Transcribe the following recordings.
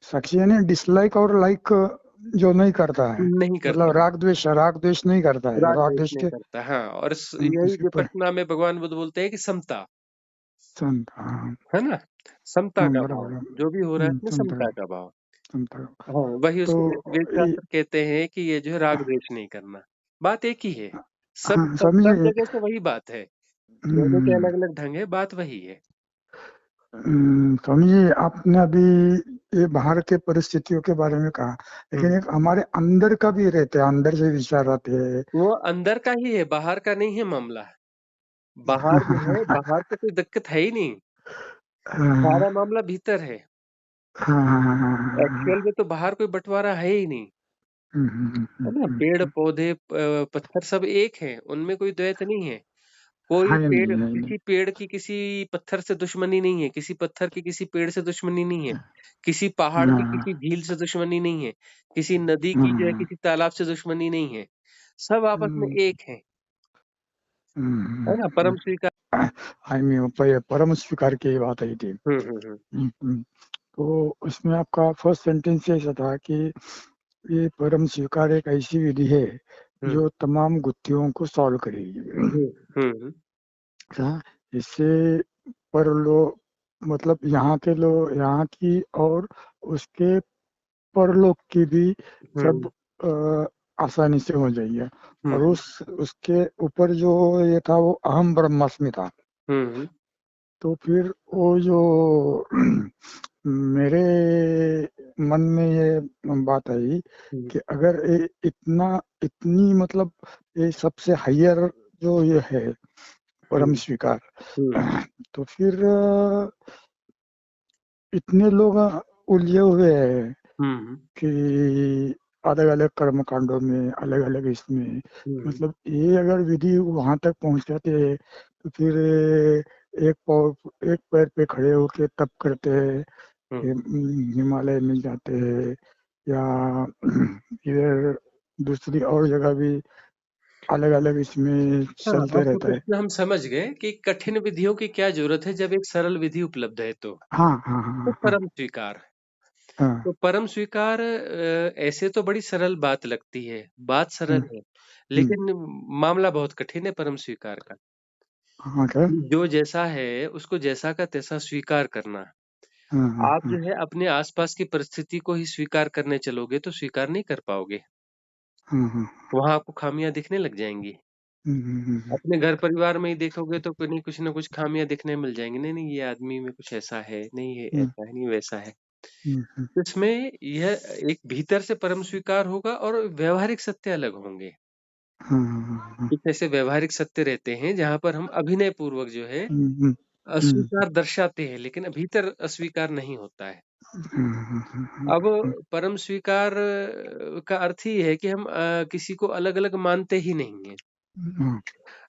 साक्षी यानी डिसलाइक और लाइक जो नहीं करता है, नहीं करता, मतलब राग द्वेष नहीं करता है, राग राग द्वेष द्वेष नहीं के करता। हाँ, और यही उसके ऊपर विपश्यना में भगवान बुद्ध बोलते हैं कि समता, संत, हाँ है ना, समता हाँ का भाव, बराबर है। जो भी हो रहा है इसमें संत समता का भाव। संत। हाँ, वही तो उसको वेद ये शास्त्र कहते हैं कि ये जो है राग द्वेष नहीं करना। बात एक ही है, हाँ सब समझिए। जगह से वही बात है, कहने के अलग अलग ढंग है, बात वही है। समझिए, आपने अभी ये बाहर के परिस्थितियों के बारे में कहा, लेकिन हम्म, एक हमारे अंदर का भी रहते हैं, अंदर से विचार आते हैं। वो अंदर का ही है, बाहर का नहीं है मामला। बाहर जो है, बाहर तो कोई दिक्कत है ही नहीं, हाँ सारा मामला भीतर है। हाँ हाँ हाँ हाँ हाँ, हाँ, एक्चुअल में तो बाहर कोई बंटवारा है ही नहीं, है ना। पेड़ पौधे पत्थर सब एक हैं, उनमें कोई द्वैत नहीं है। कोई है पेड़, नहीं है नहीं। किसी पेड़ की किसी पत्थर से दुश्मनी नहीं है, किसी पत्थर की किसी पेड़ से दुश्मनी नहीं है, किसी पहाड़ की हाँ किसी झील से दुश्मनी नहीं है, किसी नदी की जो है हाँ किसी तालाब से दुश्मनी नहीं है, सब आपस में एक है ना, परम स्वीकार। आई मीन परम स्वीकार की बात आई थी। हम्म। तो उसमें आपका फर्स्ट सेंटेंस ऐसा था कि ये परम स्वीकार एक ऐसी विधि है हम्म जो तमाम गुत्थियों को सॉल्व करेगी। हम्म हम्म हाँ, इससे परलोक, मतलब यहाँ के लोग, यहाँ की और उसके परलोक की भी हम्म सब आसानी से हो जाएगी। और हम्म उसके ऊपर जो ये था वो अहम ब्रह्मास्मि था। हम्म तो फिर वो जो मेरे मन में ये बात आई हम्म कि अगर इतनी मतलब ये सबसे हायर जो ये है परम हम्म स्वीकार, हम्म तो फिर इतने लोग उलझे हुए हैं हम्म कि अलग अलग कर्म कांडों में, अलग अलग इसमें, हम्म मतलब ये अगर विधि वहां तक पहुंचाते हैं तो फिर एक पैर पे खड़े होके तप करते हैं, हिमालय में जाते हैं, या इधर दूसरी और जगह भी अलग अलग इसमें हाँ, चलते अब रहता है। इसमें हम समझ गए कि कठिन विधियों की क्या जरूरत है जब एक सरल विधि उपलब्ध है हाँ हाँ तो हाँ हाँ परम स्वीकार। हाँ तो परम स्वीकार ऐसे तो बड़ी सरल बात लगती है, बात सरल हम्म, है, हम्म, लेकिन मामला बहुत कठिन है परम स्वीकार का। हाँ क्या, जो जैसा है उसको जैसा का तैसा स्वीकार करना। हाँ हाँ आप जो हाँ है अपने आसपास की परिस्थिति को ही स्वीकार करने चलोगे तो स्वीकार नहीं कर पाओगे, हाँ हाँ, वहां आपको खामियां दिखने लग जाएंगी। अपने घर परिवार में ही देखोगे तो कहीं कुछ ना कुछ खामियां दिखने मिल जाएंगी, नहीं नहीं ये आदमी में कुछ ऐसा है, नहीं ये हम्म, ऐसा है, नहीं वैसा है। हम्म, इसमें यह एक भीतर से परम स्वीकार होगा और व्यवहारिक सत्य अलग होंगे। हाँ हाँ हाँ, कुछ ऐसे व्यवहारिक सत्य रहते हैं जहां पर हम अभिनय पूर्वक जो है हम्म, हम्म, अस्वीकार दर्शाते हैं, लेकिन भीतर अस्वीकार नहीं होता है। अब परम स्वीकार का अर्थ ही है कि हम किसी को अलग अलग मानते ही नहीं है, हाँ,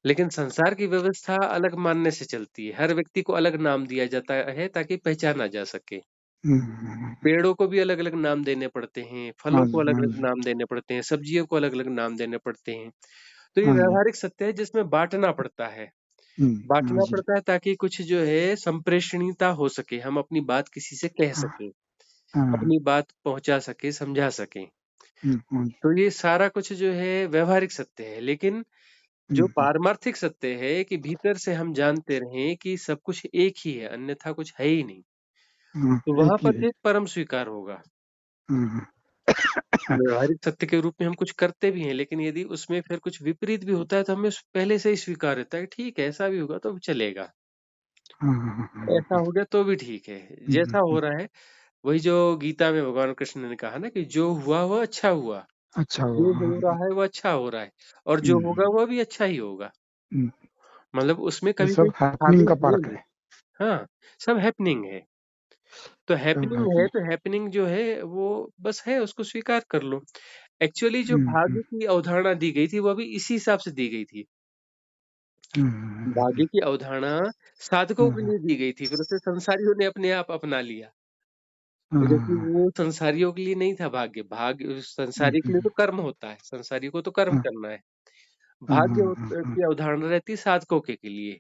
लेकिन संसार की व्यवस्था अलग मानने से चलती है। हर व्यक्ति को अलग नाम दिया जाता है ताकि पहचाना जा सके। पेड़ों को भी अलग अलग नाम देने पड़ते हैं, फलों हाँ को जी अलग हाँ अलग जी नाम देने पड़ते हैं, सब्जियों को अलग अलग नाम देने पड़ते हैं। तो ये हाँ जी, व्यवहारिक सत्य है जिसमें बांटना पड़ता है। हाँ बांटना जी, पड़ता है ताकि कुछ जो है संप्रेषणीयता हो सके, हम अपनी बात किसी से कह हाँ सकें, हाँ, अपनी बात पहुंचा सके, समझा सकें। हाँ जी, तो ये सारा कुछ जो है व्यवहारिक सत्य है, लेकिन जो पारमार्थिक सत्य है कि भीतर से हम जानते रहें कि सब कुछ एक ही है, अन्यथा कुछ है ही नहीं, हाँ, तो एक वहां ही पर है, एक परम स्वीकार होगा। हाँ व्यवहारिक सत्य के रूप में हम कुछ करते भी हैं, लेकिन यदि उसमें फिर कुछ विपरीत भी होता है तो हमें पहले से ही स्वीकार रहता है, ठीक है ऐसा भी होगा तो चलेगा, हाँ हाँ हाँ, ऐसा हो गया तो भी ठीक है, जैसा हो रहा है। वही जो गीता में भगवान कृष्ण ने कहा ना कि जो हुआ वह अच्छा हुआ, अच्छा हुआ, जो हो रहा है वो अच्छा हो रहा है, और जो होगा वह भी अच्छा ही होगा। हम्म, मतलब उसमें ये कभी कोई सब खामी हैपनिंग का है पार्ट नहीं। है। हाँ, सब हैपनिंग है। तो सब हैपनिंग है हैपनिंग, तो हैपनिंग जो है वो बस है, उसको स्वीकार कर लो। एक्चुअली जो भाग्य की अवधारणा दी गई थी वो भी इसी हिसाब से दी गई थी। भाग्य की अवधारणा साधकों के लिए दी गई थी, फिर उसे संसारियों ने अपने आप अपना लिया। जबकि वो संसारियों के लिए नहीं था भाग्य, भाग्य संसारी के लिए तो कर्म होता है, संसारी को तो कर्म करना है। भाग्य की अवधारणा रहती है साधकों के लिए,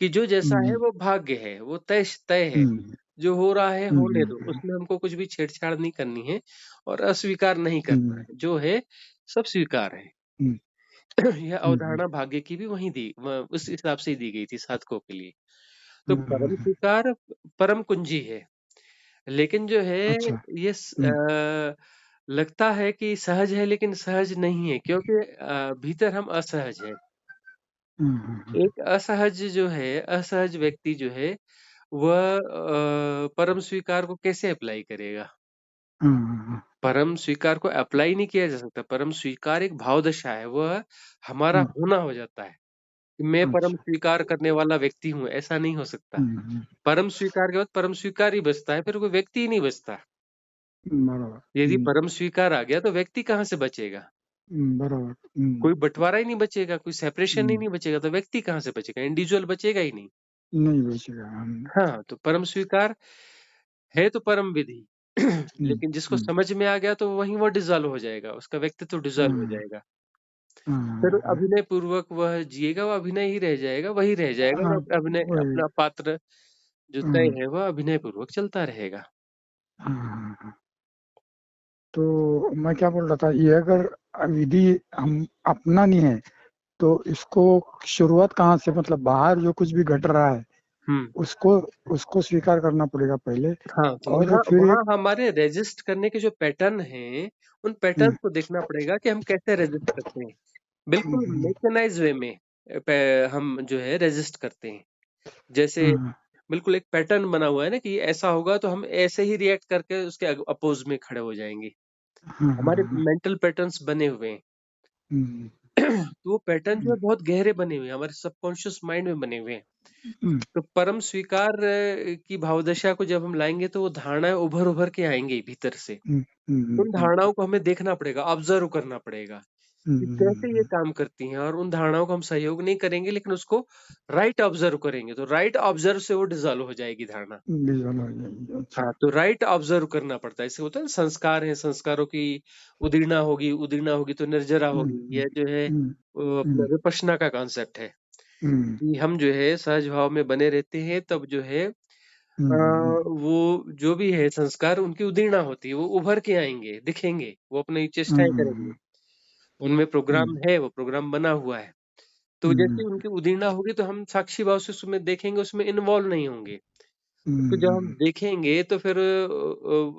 कि जो जैसा है वो भाग्य है, वो तय तय है। जो हो रहा है होने दो, हम्म, उसमें हमको कुछ भी छेड़छाड़ नहीं करनी है और अस्वीकार नहीं करना हम्म, है, जो है सब स्वीकार है। हम्म, यह हम्म, अवधारणा भाग्य की भी वहीं दी उस हिसाब से ही दी गई थी साधकों के लिए। तो परम हम्म, स्वीकार परम कुंजी है, लेकिन जो है अच्छा। ये हम्म, लगता है कि सहज है लेकिन सहज नहीं है, क्योंकि भीतर हम असहज हैं। हम्म, एक असहज जो है, असहज व्यक्ति जो है वह परम स्वीकार को कैसे अप्लाई करेगा? हम्म, परम स्वीकार को अप्लाई नहीं किया जा सकता। परम स्वीकार एक भाव दशा है, वह हमारा हम्म, होना हो जाता है कि मैं परम अच्छा। स्वीकार करने वाला व्यक्ति हूँ, ऐसा नहीं हो सकता। हम्म, परम स्वीकार के बाद परम स्वीकार ही बचता है, फिर कोई व्यक्ति ही नहीं बचता। बराबर। यदि परम स्वीकार आ गया तो व्यक्ति कहाँ से बचेगा? बराबर। कोई बँटवारा ही नहीं बचेगा, कोई सेपरेशन ही हम्म, नहीं बचेगा, तो व्यक्ति कहाँ से बचेगा? इंडिविजुअल बचेगा ही नहीं। नहीं बचेगा हम। हाँ, तो परम स्वीकार है तो परम विधि। हम्म, लेकिन जिसको हम्म, समझ में आ गया तो वहीं वो डिसॉल्व हो जाएगा, उसका व्यक्तित्व डिसॉल्व हो हम्म, जाएगा। फिर हम्म, अभिनय पूर्वक वह जिएगा, वो अभिनय ही रह जाएगा, वही रह जाएगा हाँ, और अभिनय वही। अपना पात्र जो तय हम्म, है वह अभिनय पूर्वक चलता रहेगा। हाँ, तो मैं क्या बोल रहा था, ये अगर विधि हम अपना नहीं है तो इसको शुरुआत कहाँ से, मतलब बाहर जो कुछ भी घट रहा है हुँ। उसको उसको स्वीकार करना पड़ेगा पहले। हाँ, तो और वहाँ फिर वहाँ एक हमारे रेज़िस्ट करने के जो पैटर्न हैं, उन पैटर्न्स हम्म, को देखना पड़ेगा कि हम कैसे रेज़िस्ट करते हैं। बिल्कुल हम्म, मैकेनाइज़्ड वे में हम जो है रेज़िस्ट करते हैं। जैसे हम्म, बिल्कुल एक पैटर्न बना हुआ है ना कि ऐसा होगा तो हम ऐसे ही रिएक्ट करके उसके अपोज़ में खड़े हो जाएँगे। हमारे हम्म, मेंटल पैटर्न्स बने हुए हैं। हम्म, तो वो पैटर्न जो है बहुत गहरे बने हुए हैं, हमारे सबकॉन्शियस माइंड में बने हुए हैं। हम्म, तो परम स्वीकार की भावदशा को जब हम लाएँगे तो वो धारणाएँ उभर-उभर के आएँगी भीतर से। हम्म, उन हम्म, धारणाओं को हमें देखना पड़ेगा, ऑब्ज़र्व करना पड़ेगा कि कैसे ये हम्म, काम करती हैं, और उन धारणाओं को हम सहयोग नहीं करेंगे लेकिन उसको राइट ऑब्ज़र्व करेंगे, तो राइट ऑब्ज़र्व से वो डिसॉल्व हो जाएगी धारणा। विजुअल हो जाएगी। अच्छा। हाँ, तो राइट ऑब्ज़र्व करना पड़ता है। इससे होता है ना, संस्कार हैं, संस्कारों की उदीर्णा होगी तो निर्जरा हम्म, होगी। यह जो है हम्म, अपना हम्म, विपश्यना का कॉन्सेप्ट है हम्म, कि हम जो है सहज भाव में बने रहते हैं, तब जो है हम्म, वो जो भी है संस्कार उनकी उदीर्णा होती है, वो उभर के आएँगे, दिखेंगे, वो अपनी चेष्टाएँ करेंगे। हम्म, उनमें प्रोग्राम हम्म, है, वो प्रोग्राम बना हुआ है। तो जैसे ही हम्म, उनकी उदीर्णा होगी तो हम साक्षी भाव से उसमें देखेंगे, उसमें इन्वॉल्व नहीं होंगे। तो जब हम हम्म, देखेंगे तो फिर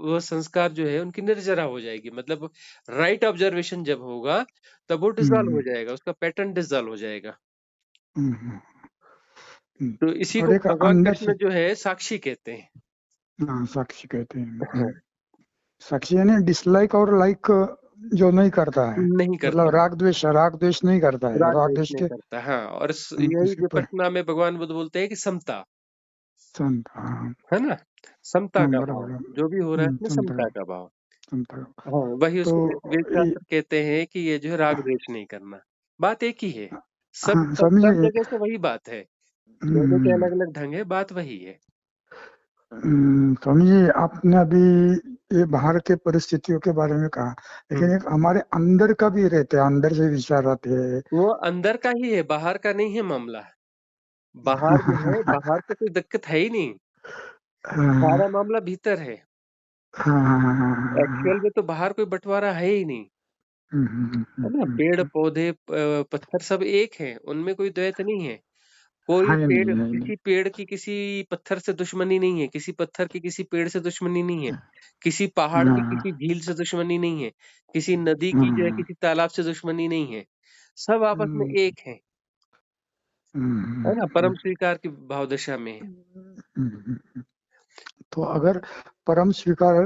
वो संस्कार जो है उनकी निर्जरा हो जाएगी। मतलब राइट ऑब्जर्वेशन जब होगा, तब वो डिसॉल्व हो हम्म, जाएगा, उसका पैटर्न डिसॉल्व हो जाएगा। हम्म, हम्म। तो इसी और को एक भगवान अंदर से, कृष्ण जो है साक्षी कहते हैं। हाँ, साक्षी कहते हैं। हाँ, साक्षी यानी डिसलाइक और लाइक जो नहीं करता है, नहीं मतलब करता, राग द्वेष नहीं करता है, राग राग द्वेष द्वेष नहीं के करता। हाँ, और यही उसके पर विपश्यना में भगवान बुद्ध बोलते हैं कि समता, संत, हाँ। है ना? समता हाँ, का भाव, बराबर। जो भी हो रहा है उसमें संत, समता का भाव। संत। हाँ, वही तो उसको वेद ये, शास्त्र कहते हैं कि ये जो है राग द्वेष नहीं करना। बात एक ही है। सब हाँ, सब सब समझिए। जगह से वही बात है। कहने के हम्म, अलग-अलग ढंग है, बात वही है। समझिए, आपने अभी ये बाहर के परिस्थितियों के बारे में कहा, हुँ। लेकिन एक हमारे अंदर का भी रहते हैं, अंदर से विचार आते हैं। वो अंदर का ही है, बाहर का नहीं है मामला। बाहर जो है, बाहर से कोई दिक्कत है ही नहीं। हाँ, सारा मामला भीतर है। हाँ, हाँ, हाँ, हाँ, हाँ, एक्चुअल में तो बाहर कोई बँटवारा है ही नहीं, है ना? पेड़-पौधे पत्थर सब एक हैं, उनमें कोई द्वैत नहीं है। कोई है पेड़, नहीं, है नहीं। किसी पेड़ की किसी पत्थर से दुश्मनी नहीं है, किसी पत्थर की किसी पेड़ से दुश्मनी नहीं है, किसी पहाड़ की हाँ, किसी झील से दुश्मनी नहीं है, किसी नदी की जो है हाँ, किसी तालाब से दुश्मनी नहीं है। सब आपस में हम्म, एक हैं, है ना? परम स्वीकार की भावदशा में है। हम्म। तो अगर परम स्वीकार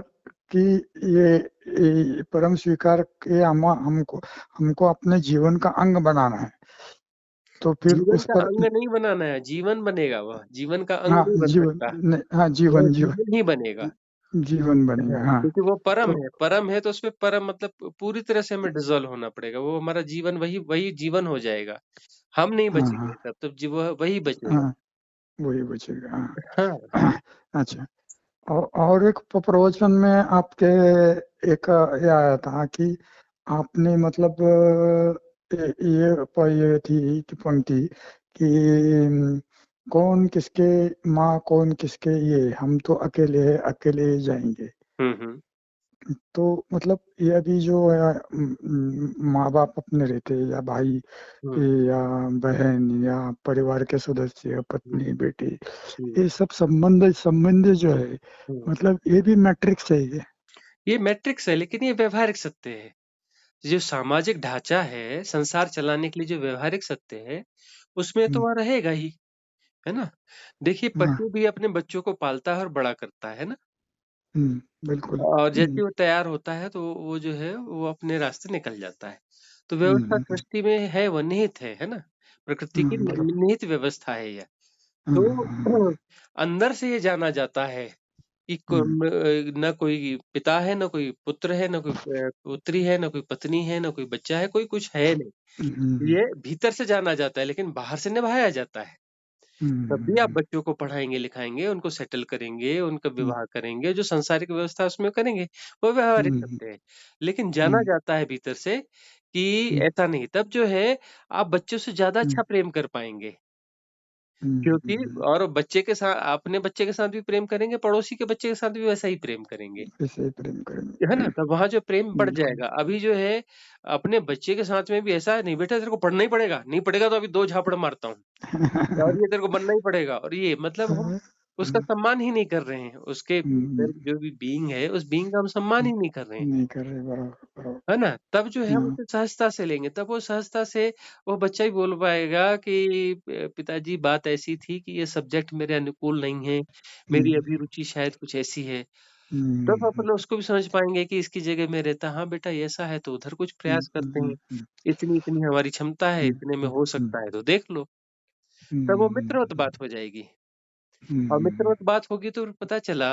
की ये परम स्वीकार के हमको हमको अपने जीवन का अंग बनाना है, तो फिर जीवन उस का पर, अंग नहीं बनाना है, जीवन बनेगा वह, जीवन का अंग हाँ, नहीं बन जीवन सकता, हाँ, वह जीवन जीवन जीवन ही बनेगा। जीवन बनेगा, हाँ, हाँ। क्योंकि वो तो परम है तो उसमें परम मतलब पूरी तरह से हमें डिसॉल्व होना पड़ेगा, वो हमारा जीवन वही वही जीवन हो जाएगा। हम नहीं हाँ, बचेंगे हाँ, तब, वही बचेगा। हाँ, वही बचेगा, हाँ, हाँ। अच्छा। और एक प्रवचन में आपके एक ये आया था कि आपने मतलब ये थी कि पंक्ति कि कौन किसके माँ, कौन किसके ये, हम तो अकेले हैं, अकेले ही जाएंगे। हुँ। तो मतलब ये अभी जो है माँ बाप अपने रहते हैं, या भाई हुँ, या बहन या परिवार के सदस्य, हुँ, पत्नी बेटी, हुँ, ये सब संबंध जो है, हुँ। मतलब ये भी मैट्रिक्स है ये। ये मैट्रिक्स है लेकिन ये व्यावहारिक सत्य है। जो सामाजिक ढाँचा है, संसार चलाने के लिए जो व्यावहारिक सत्य है, उसमें तो हम्म, वह रहेगा ही, है ना? देखिए हाँ, पशु भी अपने बच्चों को पालता है और बड़ा करता है ना? बिल्कुल। और जैसे ही वो तैयार होता है तो वो जो है वो अपने रास्ते निकल जाता है। तो व्यवस्था हम्म, सृष्टि में है, वो निहित है ना? प्रकृति की बराबर। निहित व्यवस्था है यह। तो हम्म, अंदर से ये जाना जाता है कि हम्म, ना कोई पिता है, ना कोई पुत्र है, ना कोई पुत्री है, ना कोई पत्नी है, ना कोई बच्चा है, कोई कुछ है नहीं। हम्म, ये भीतर से जाना जाता है लेकिन बाहर से निभाया जाता है। तब भी आप हम्म, बच्चों को पढ़ाएँगे-लिखाएँगे, उनको सेटल करेंगे, उनका हम्म, विवाह करेंगे, जो सांसारिक व्यवस्था है उसमें करेंगे, वो व्यावहारिक हम्म, सत्य है। लेकिन जाना हम्म, जाता है भीतर से कि हम्म, ऐसा नहीं, तब जो है आप बच्चों से ज़्यादा हम्म, अच्छा प्रेम कर पाएँगे। हम्म, क्योंकि और बच्चे के साथ अपने बच्चे के साथ भी प्रेम करेंगे, पड़ोसी के बच्चे के साथ भी वैसा ही प्रेम करेंगे। ऐसे ही प्रेम है ना? करेंगे। तब वहाँ जो प्रेम बढ़ बिल्कुल। जाएगा। अभी जो है अपने बच्चे के साथ में भी ऐसा है, नहीं बेटा तेरे को पढ़ना ही पड़ेगा, नहीं पढ़ेगा तो अभी 2 झापड़ मारता हूँ। और ये तेरे को बनना ही पड़ेगा और ये मतलब हम उसका सम्मान ही नहीं कर रहे हैं। उसके भीतर जो भी बीइंग है, उस बीइंग का हम सम्मान ही नहीं कर रहे हैं। नहीं कर रहे, बराबर बराबर। है ना? तब जो है हम हाँ, उसे सहजता से लेंगे, तब वो सहजता से वो बच्चा ही बोल पाएगा कि पिताजी बात ऐसी थी कि ये सब्जेक्ट मेरे अनुकूल नहीं है, मेरी हम्म, अभिरुचि शायद कुछ ऐसी है। तब हम्म, अपन उसको भी समझ पाएँगे कि इसकी जगह में रहता, हाँ बेटा ये ऐसा है तो उधर कुछ हम्म, प्रयास करते हैं, हम्म, हम्म, इतनी-इतनी हमारी क्षमता है, हम्म, इतने में हम्म, हो हम्म, सकता है तो देख लो। तब वो हम्म, मित्रवत बात हो जाएगी और हम्म, मित्रवत बात होगी तो फिर पता चला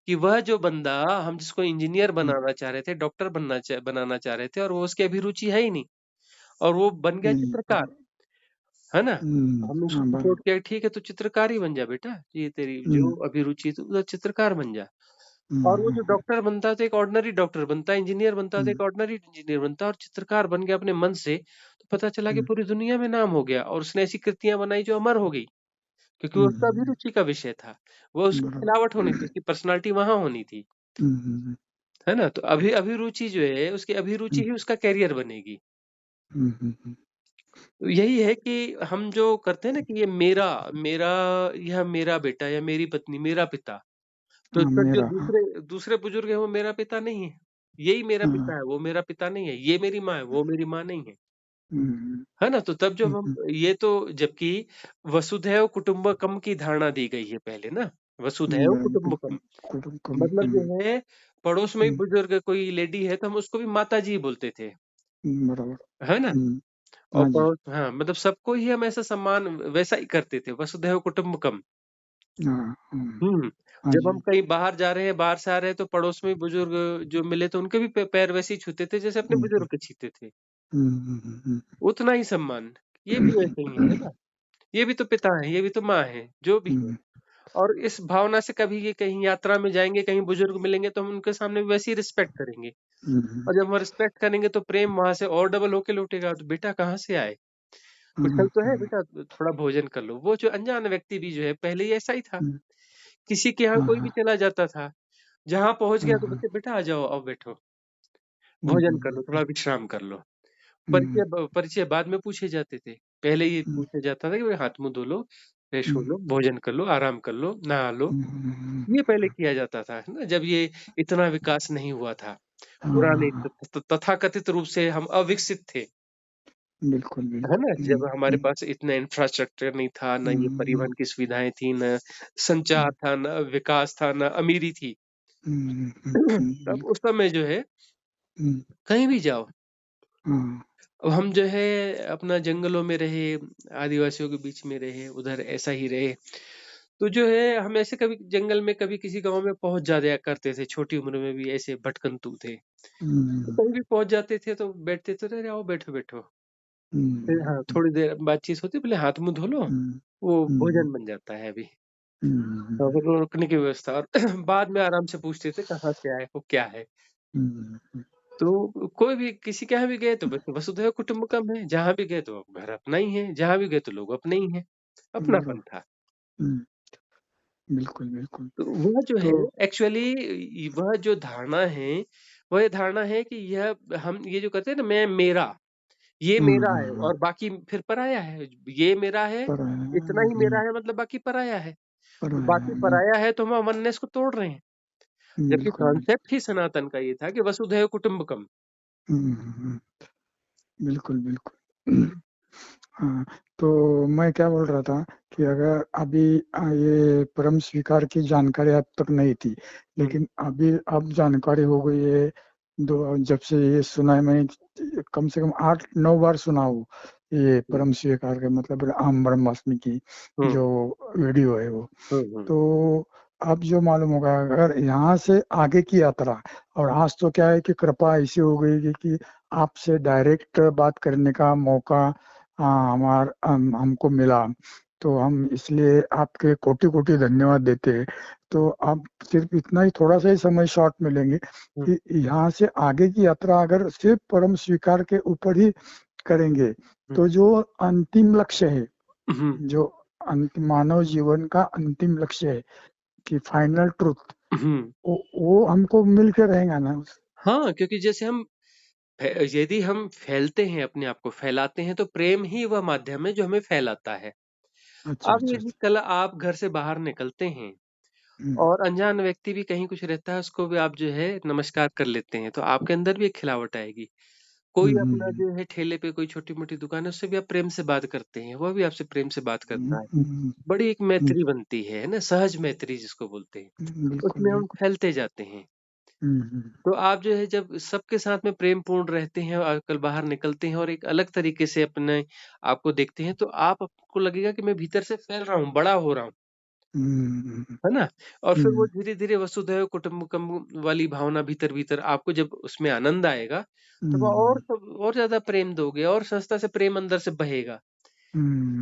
कि वह जो बंदा हम जिसको इंजीनियर हम्म, बनाना चाह रहे थे, डॉक्टर बनाना चाह रहे थे और वो उसकी अभिरुचि है ही नहीं और वो बन गया चित्रकार, बराबर। है ना? हमने उसको हाँ, सपोर्ट बराबर। किया ठीक है तू चित्रकार ही बन जा बेटा, ये तेरी जो हम्म, अभिरुचि है तू उधर चित्रकार बन जा। और वो जो हम्म, डॉक्टर बनता है तो एक ऑर्डिनरी डॉक्टर बनता है, इंजीनियर बनता है तो हम्म, एक ऑर्डिनरी इंजीनियर बनता है और चित्रकार बन गया अपने मन से, तो पता चला कि हम्म, पूरी दुनिया में नाम हो गया और उसने ऐसी कृतियाँ बनाई जो अमर हो गई, क्योंकि वो उसका हम्म, अभिरुचि का विषय था। वो उसकी खिलावट होनी थी, बराबर। उसकी पर्सनैलिटी वहाँ होनी थी, हम्म, है ना? तो अभिरुचि जो है, उसकी अभिरुचि हम्म, ही उसका करियर बनेगी। हम्म, हम्म, तो यही है कि हम जो करते हैं ना कि ये मेरा, मेरा यह मेरा बेटा या मेरी पत्नी, मेरा पिता, तो हाँ, इसका जो मेरा, हाँ, दूसरे दूसरे बुजुर्ग हैं वो मेरा पिता नहीं है। यही मेरा हाँ, पिता है, वो मेरा पिता नहीं है। ये मेरी माँ है, वो मेरी माँ नहीं है। हम्म, है ना? तो तब जब हम हम्म, ये तो जबकि वसुधैव कुटुंबकम की धारणा दी गई है पहले ना, वसुधैव कुटुंबकम बिल्कुल। कुटुंब, मतलब जो है पड़ोस में ही बुजुर्ग कोई लेडी है तो हम उसको भी माताजी बोलते थे। बराबर। है ना? और हाँ जी। पड़ोस हाँ, मतलब सबको ही हम ऐसा सम्मान वैसा ही करते थे, वसुधैव कुटुंबकम। हाँ, हुँ, हाँ जब जी। हम कहीं बाहर जा रहे हैं, बाहर से आ रहे हैं तो पड़ोस में बुजुर्ग जो मिले तो उनके भी पैर वैसे ही छूते थे जैसे अपने हम्म, बुजुर्ग के छूते थे। हम्म, उतना ही सम्मान, ये भी वैसे ही है ना? ये भी तो पिता हैं, ये भी तो माँ हैं, जो भी है। हम्म, और इस भावना से कभी ये कहीं यात्रा में जाएँगे, कहीं बुजुर्ग मिलेंगे तो हम उनके सामने भी वैसे ही रिस्पेक्ट करेंगे। हम्म, और जब हम रिस्पेक्ट करेंगे तो प्रेम वहाँ से और डबल होके लौटेगा, तो बेटा कहाँ से आए? कुछ हम्म, कल तो है बेटा थोड़ा भोजन कर लो। वो जो अनजान व्यक्ति भी जो है पहले ही ऐसा ही था। किसी के यहाँ हाँ, कोई भी हाँ, चला जाता था, जहाँ पहुँच हाँ, गया तो हाँ, बोलते बेटा आ जाओ, आओ बैठो, भोजन कर लो, हम्म, थोड़ा विश्राम कर लो। हम्म, परिचय बाद में पूछे जाते थे। पहले ये हम्म, पूछा जाता था कि भाई हाथ-मुँह धो लो, फ्रेश हो हम्म, लो, भोजन कर लो, आराम कर लो, नहा लो। हम्म, ये पहले किया जाता था, है ना? जब ये इतना विकास नहीं हुआ था। हाँ, पुराने हाँ, तथाकथित रूप से हम अविकसित थे, बिल्कुल, है बिल्कुल। ना? जब हमारे पास इतना इंफ्रास्ट्रक्चर नहीं था, ना ये हम्म, परिवहन की सुविधाएँ थी, ना संचार था, ना विकास था, ना अमीरी थी। तब बिल्कुल। उस समय जो है हम्म, कहीं भी जाओ, हाँ, अब हम जो है अपना जंगलों में रहे, आदिवासियों के बीच में रहे, उधर ऐसा ही रहे। तो जो है हम ऐसे कभी जंगल में कभी किसी गाँव में पहुँच जाया करते थे, छोटी उम्र में भी ऐसे भटकंतू थे। तो हम्म, कहीं भी पहुँच जाते थे तो बैठते थे, "अरे आओ बैठो, बैठो।" फिर हम्म, हाँ, थोड़ी देर बातचीत होती, "पहले हाथ मुँह धो लो।" हम्म, वो हम्म, भोजन बन जाता है अभी। हुँ, और फिर वो रुकने की व्यवस्था और बाद में आराम से पूछते थे, "कहाँ से आए हो? क्या है?" हुँ, तो कोई भी किसी के यहाँ भी गए तो बस वसुधैव कुटुंबकम है, जहाँ भी गए तो घर अपना ही है, जहाँ भी गए तो लोग अपने ही हैं, बराबर। अपनापन था। बिल्कुल, बिल्कुल। तो वह जो है तो एक्चुअली वह जो धारणा है, वह ये धारणा है कि यह हम ये जो करते हैं ना मैं मेरा, ये हुँ, मेरा हुँ, है हुँ। और बाकी फिर पराया है। ये मेरा है, पर इतना ही मेरा है मतलब बाकी पराया है। पर तो बाकी पराया है तो हम वननेस को तोड़ रहे हैं। जबकि बिल्कुल, बिल्कुल। कॉन्सेप्ट ही सनातन का ये था कि वसुधैव कुटुंबकम। हुँ, हुँ, हुँ। बिल्कुल, बिल्कुल। हाँ, तो मैं क्या बोल रहा था कि अगर अभी ये परम स्वीकार की जानकारी अब तक नहीं थी, हुँ, लेकिन अभी अब जानकारी हो गई है। दो जब से ये सुना है मैंने कम से कम 8-9 बार सुना हूँ, ये हुँ, परम स्वीकार के मतलब अहम ब्रह्मास्मि की हुँ, जो वीडियो है वो। हुँ, हुँ, तो अब जो मालूम होगा अगर यहाँ से आगे की यात्रा, और आज तो क्या है कि कृपा ऐसी हो गई कि आपसे डायरेक्ट बात करने का मौका हमको मिला, तो हम इसलिए आपके कोटि-कोटि धन्यवाद देते हैं। तो आप सिर्फ इतना ही थोड़ा सा ही समय शॉर्ट मिलेंगे हुँ, कि यहाँ से आगे की यात्रा अगर सिर्फ परम स्वीकार के ऊपर ही करेंगे, हुँ, तो जो अंतिम लक्ष्य है, हुँ, जो मानव जीवन का अंतिम लक्ष्य है कि फाइनल ट्रुथ, हुँ। वो हमको मिल के रहेगा ना। हाँ, क्योंकि जैसे हम यदि हम फैलते हैं अपने आप को फैलाते हैं तो प्रेम ही वह माध्यम है जो हमें फैलाता है। अच्छा, अब अच्छा, यदि अच्छा। कल आप घर से बाहर निकलते हैं हुँ, और अनजान व्यक्ति भी कहीं कुछ रहता है उसको भी आप जो है नमस्कार कर लेते हैं, तो आपके अंदर भी एक खिलावट आएगी। कोई हुँ, अपना हुँ, जो है ठेले पे कोई छोटी-मोटी दुकान है उससे भी आप प्रेम से बात करते हैं, वह भी आपसे प्रेम से बात हुँ, करता है। हुँ, बड़ी एक हुँ, मैत्री बनती है ना? सहज मैत्री जिसको बोलते हैं। बिल्कुल, उसमें हम बिल्कुल। फैलते जाते हैं। हुँ, हुँ, तो आप जो है जब सबके साथ में प्रेमपूर्ण रहते हैं और कल बाहर निकलते हैं और एक अलग तरीके से अपने आप को देखते हैं, तो आपको लगेगा कि मैं भीतर से फैल रहा हूँ, बड़ा हो रहा हूँ, हुँ, हुँ, है ना? और फिर वो हुँ, धीरे-धीरे वसुधैव कुटुंबकम वाली भावना भीतर-भीतर आपको जब उसमें आनंद आएगा, तब हुँ, और ज़्यादा प्रेम दोगे और सहजता से प्रेम अंदर से बहेगा।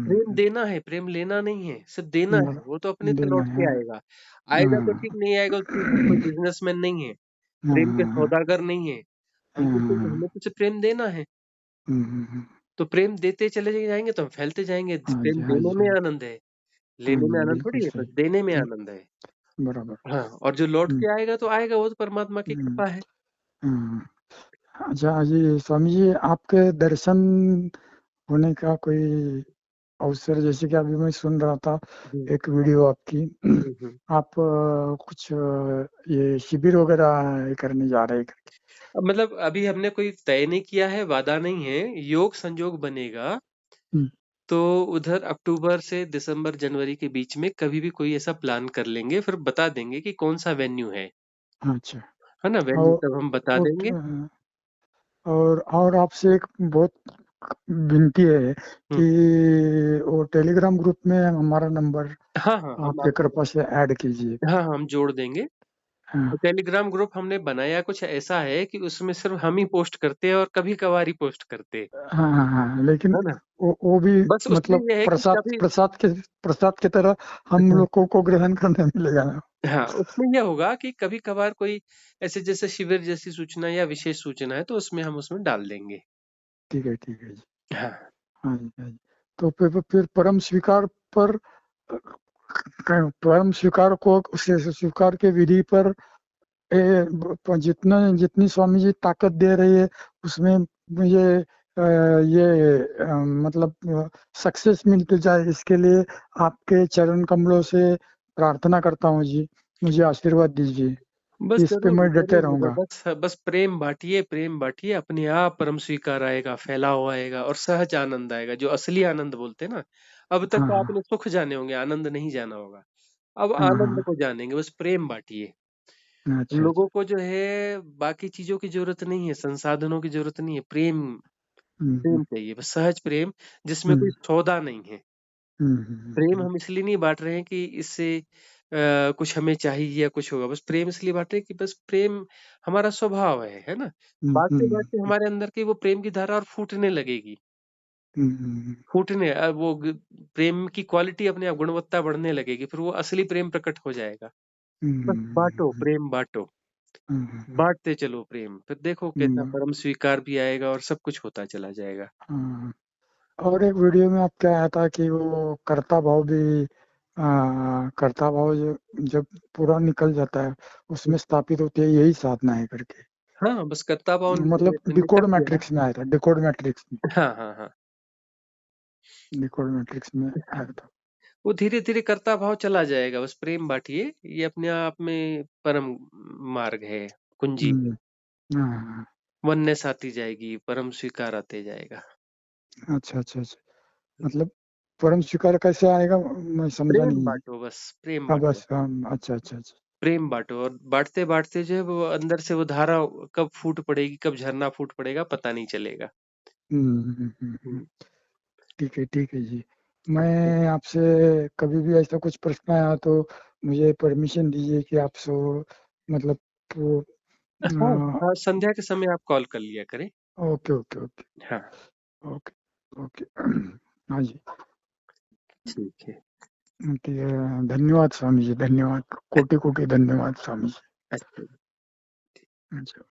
प्रेम हुँ, देना है, प्रेम लेना नहीं है, सिर्फ़ देना है, वो तो अपने से देना लौट के है। आएगा। आएगा तो ठीक, हाँ, नहीं आएगा तो ठीक, हम कोई बिज़नेसमैन नहीं हैं, प्रेम के हाँ, सौदागर नहीं हैं। हाँ, हमें तो सिर्फ़ प्रेम देना है, हुँ, हुँ, हुँ। तो प्रेम देते चले जाएँगे तो हम फैलते जाएँगे। हाँ प्रेम जी, हाँ देने जी, में हाँ जी। आनंद है, हाँ लेने में जी, आनंद बिल्कुल थोड़ी है, सही। बस देने में हुँ, आनंद है। बराबर। हाँ, और जो लौट हुँ, के आएगा तो आएगा, वो तो परमात्मा की हुँ, कृपा है। हाँ। अच्छा जी, स्वामी जी आपके दर्शन होने का कोई अवसर, जैसे कि अभी मैं सुन रहा था हुँ, एक वीडियो आपकी। हुँ, हुँ। आप कुछ ये शिविर वगैरह करने जा रहे हैं करके। अब मतलब अभी हमने कोई तय नहीं किया है, वादा नहीं है, योग संजोग बनेगा, हुँ, तो उधर अक्टूबर से दिसंबर, जनवरी के बीच में कभी भी कोई ऐसा प्लान कर लेंगे, फिर बता देंगे कि कौन-सा वेन्यू अच्छा। है ना? वेन्यू और तब हम बता ओके, देंगे। और आपसे एक बहुत विनती है हुँ। कि वो टेलीग्राम ग्रुप में हमारा नंबर हाँ, हाँ, हम आपके आपको कृपा से ऐड कीजिए। हाँ, हाँ, हम जोड़ देंगे। हाँ, तो टेलीग्राम ग्रुप हमने बनाया कुछ ऐसा है कि उसमें सिर्फ़ हम ही पोस्ट करते हैं और कभी-कभार ही पोस्ट करते हैं, हाँ, हाँ, हाँ, लेकिन है ना? वो भी बस उसमें मतलब ये है कि प्रसाद कभी प्रसाद की तरह हम लोगों को ग्रहण करने मिलेगा ना। हाँ, उसमें ये होगा कि कभी-कभार कोई ऐसे जैसे शिविर जैसी सूचना या विशेष सूचना है, तो उसमें हम उसमें डाल देंगे। ठीक है जी। हाँ। हाँ जी, हाँ जी। तो फिर परम स्वीकार पर परम स्वीकार को स्वीकार के विधि पर जितना जितनी स्वामी जी ताकत दे रही है उसमें मुझे ये मतलब सक्सेस मिलती जाए, इसके लिए आपके चरण कमलों से प्रार्थना करता हूँ जी। मुझे आशीर्वाद दीजिए। बस इस पे ज़रूर, मैं डटे ज़रूर होगा। रहूंगा। बस बस प्रेम बाँटिए, अपने आप परम स्वीकार आएगा, फैला हुआ आएगा और सहज आनंद आएगा, जो असली आनंद बोलते हैं ना। अब तक हाँ, तो हाँ, आपने सुख जाने होंगे, आनंद नहीं जाना होगा। अब हाँ, आनंद हाँ। को जानेंगे, बस प्रेम बाँटिए। अच्छा, लोगों अच्छा। को जो है बाकी चीज़ों की ज़रूरत नहीं है, संसाधनों की ज़रूरत नहीं है, हम्म, प्रेम चाहिए, बस सहज प्रेम जिसमें कोई हम्म, सौदा नहीं है। हम्म, प्रेम हम इसलिए नहीं बाँट रहे हैं कि इससे कुछ हमें चाहिए या कुछ होगा, बस प्रेम इसलिए बाँट रहे हैं कि बस प्रेम हमारा स्वभाव है ना? हम्म, बाँटते-बाँटते हमारे अंदर की वो प्रेम की धारा और फूटने लगेगी। हम्म, वो प्रेम की क्वालिटी अपने आप गुणवत्ता बढ़ने लगेगी, फिर वो असली प्रेम प्रकट हो जाएगा। बस बाँटो, हम्म, प्रेम बाँटो, बाँटते चलो प्रेम, फिर देखो कैसा हम्म, परम स्वीकार भी आएगा और सब कुछ होता चला जाएगा। हाँ। और एक वीडियो में आप क्या आया था कि वो कर्ता भाव भी कर्ता भाव जब पूरा निकल जाता है उसमें स्थापित होती है, यही साधना है करके। हाँ, बस कर्ता भाव मतलब निकल डिकोड गया। मैट्रिक्स में आया था, डिकोड मैट्रिक्स में, हाँ, हाँ, हाँ। डिकोड मैट्रिक्स में आया था। वो धीरे-धीरे कर्ता भाव चला जाएगा, बस प्रेम बाँटिए, ये अपने आप में परम मार्ग है, कुंजी है। हम्म, हाँ, वननेस आती जाएगी, परम स्वीकार आते जाएगा। अच्छा अच्छा अच्छा। मतलब परम स्वीकार कैसे आएगा, मैं समझा प्रेम नहीं। बाँटो बस, प्रेम हाँ बाँटो। बस, हाँ, अच्छा अच्छा अच्छा। प्रेम बाँटो और बाँटते-बाँटते जो है वो अंदर से वो धारा कब फूट पड़ेगी, कब झरना फूट पड़ेगा पता नहीं चलेगा। हुँ। ठीक है जी। मैं आपसे कभी भी ऐसा कुछ प्रश्न आया तो मुझे परमिशन दीजिए कि आपसे मतलब वो, हाँ, हाँ, संध्या के समय आप कॉल कर लिया करें। ओके ओके ओके हाँ, ओके ओके। हाँ जी। ठीक है। ठीक है, धन्यवाद स्वामी जी, धन्यवाद, कोटि कोटि धन्यवाद स्वामी जी। अच्छा। अच्छा।